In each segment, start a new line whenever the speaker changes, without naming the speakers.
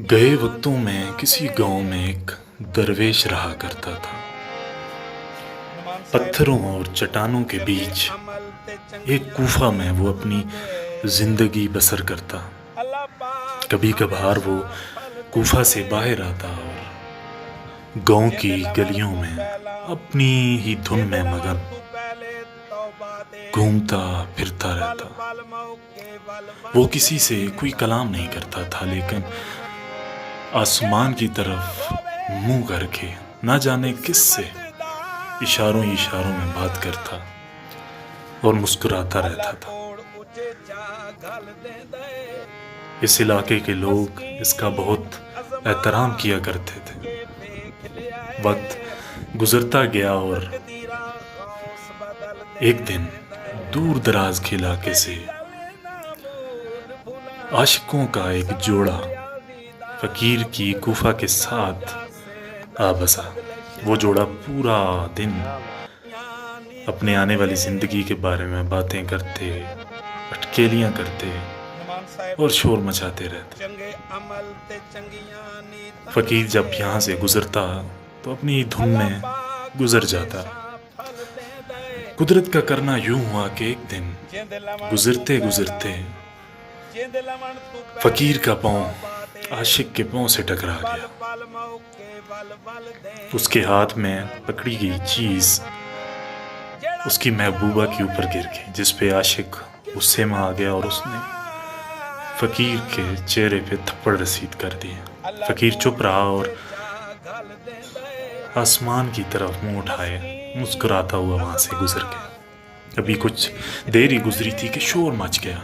گئے وقتوں میں کسی گاؤں میں ایک درویش رہا کرتا تھا۔ پتھروں اور چٹانوں کے بیچ ایک کوفہ میں وہ اپنی زندگی بسر کرتا۔ کبھی کبھار وہ کوفہ سے باہر آتا اور گاؤں کی گلیوں میں اپنی ہی دھن میں مگن گھومتا پھرتا رہتا۔ وہ کسی سے کوئی کلام نہیں کرتا تھا، لیکن آسمان کی طرف منہ کر کے نہ جانے کس سے اشاروں میں بات کرتا اور مسکراتا رہتا تھا۔ اس علاقے کے لوگ اس کا بہت احترام کیا کرتے تھے۔ وقت گزرتا گیا اور ایک دن دور دراز کے علاقے سے عاشقوں کا ایک جوڑا فقیر کی کوفہ کے ساتھ آ بسا۔ وہ جوڑا پورا دن اپنے آنے والی زندگی کے بارے میں باتیں کرتے، اٹکیلیاں کرتے اور شور مچاتے رہتے۔ فقیر جب یہاں سے گزرتا تو اپنی دھن میں گزر جاتا۔ قدرت کا کرنا یوں ہوا کہ ایک دن گزرتے گزرتے فقیر کا پاؤں عاشق کے پاؤں سے ٹکرا گیا۔ اس کے ہاتھ میں پکڑی گئی چیز اس کی محبوبہ کے اوپر گر گئی، جس پہ عاشق غصے میں آ گیا اور اس نے فقیر کے چہرے پہ تھپڑ رسید کر دیا۔ فقیر چپ رہا اور آسمان کی طرف منہ اٹھائے مسکراتا ہوا وہاں سے گزر گیا۔ ابھی کچھ دیر ہی گزری تھی کہ شور مچ گیا۔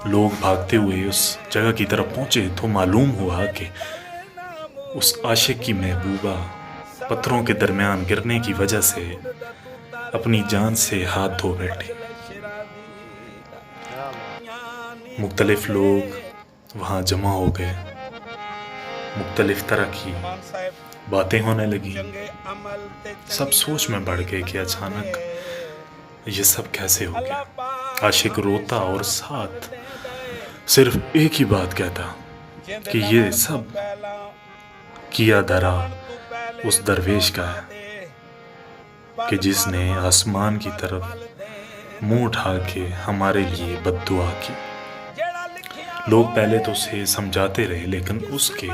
لوگ بھاگتے ہوئے اس جگہ کی طرف پہنچے تو معلوم ہوا کہ اس عاشق کی محبوبہ پتھروں کے درمیان گرنے کی وجہ سے اپنی جان سے ہاتھ دھو بیٹھی۔ مختلف لوگ وہاں جمع ہو گئے، مختلف طرح کی باتیں ہونے لگی۔ سب سوچ میں پڑ گئے کہ اچانک یہ سب کیسے ہو گیا۔ عاشق روتا اور ساتھ صرف ایک ہی بات کہتا کہ یہ سب کیا دھرا اس درویش کا ہے کہ جس نے آسمان کی طرف منہ اٹھا کے ہمارے لیے بد دعا کی۔ لوگ پہلے تو اسے سمجھاتے رہے، لیکن اس کے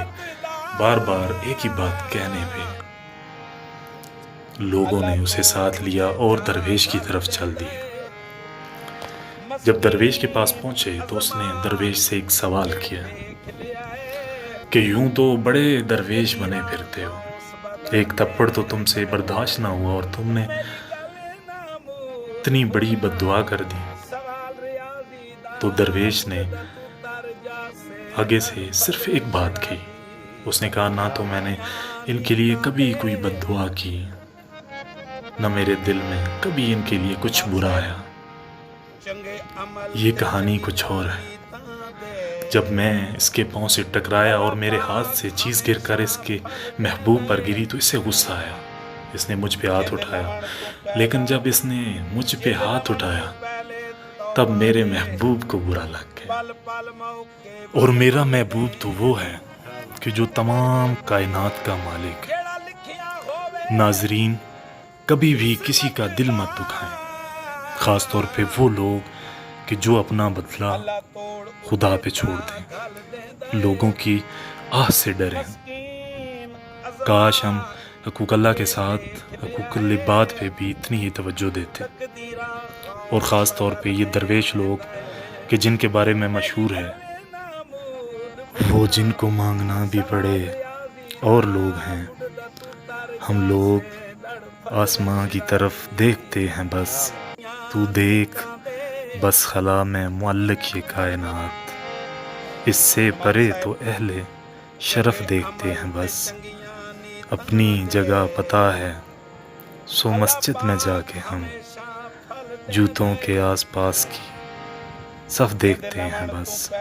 بار بار ایک ہی بات کہنے پہ لوگوں نے اسے ساتھ لیا اور درویش کی طرف چل دیے۔ جب درویش کے پاس پہنچے تو اس نے درویش سے ایک سوال کیا کہ یوں تو بڑے درویش بنے پھرتے ہو، ایک تھپڑ تو تم سے برداشت نہ ہوا اور تم نے اتنی بڑی بد دعا کر دی۔ تو درویش نے آگے سے صرف ایک بات کی۔ اس نے کہا نہ تو میں نے ان کے لیے کبھی کوئی بد دعا کی، نہ میرے دل میں کبھی ان کے لیے کچھ برا آیا۔ یہ کہانی کچھ اور ہے۔ جب میں اس کے پاؤں سے ٹکرایا اور میرے ہاتھ سے چیز گر کر اس کے محبوب پر گری تو اسے غصہ آیا۔ اس نے مجھ پہ ہاتھ اٹھایا، لیکن جب اس نے مجھ پہ ہاتھ اٹھایا تب میرے محبوب کو برا لگ گیا۔ اور میرا محبوب تو وہ ہے کہ جو تمام کائنات کا مالک ہے۔ ناظرین، کبھی بھی کسی کا دل مت دکھائیں، خاص طور پہ وہ لوگ کہ جو اپنا بدلہ خدا پہ چھوڑ دیں، لوگوں کی آہ سے ڈریں۔ کاش ہم حقوق اللہ کے ساتھ حقوق العباد پہ بھی اتنی ہی توجہ دیتے، اور خاص طور پہ یہ درویش لوگ کہ جن کے بارے میں مشہور ہے، وہ جن کو مانگنا بھی پڑے اور لوگ ہیں۔ ہم لوگ آسمان کی طرف دیکھتے ہیں، بس تو دیکھ، بس خلا میں معلق یہ کائنات، اس سے پرے تو اہل شرف دیکھتے ہیں بس۔ اپنی جگہ پتہ ہے سو مسجد میں جا کے ہم جوتوں کے آس پاس کی صف دیکھتے ہیں بس۔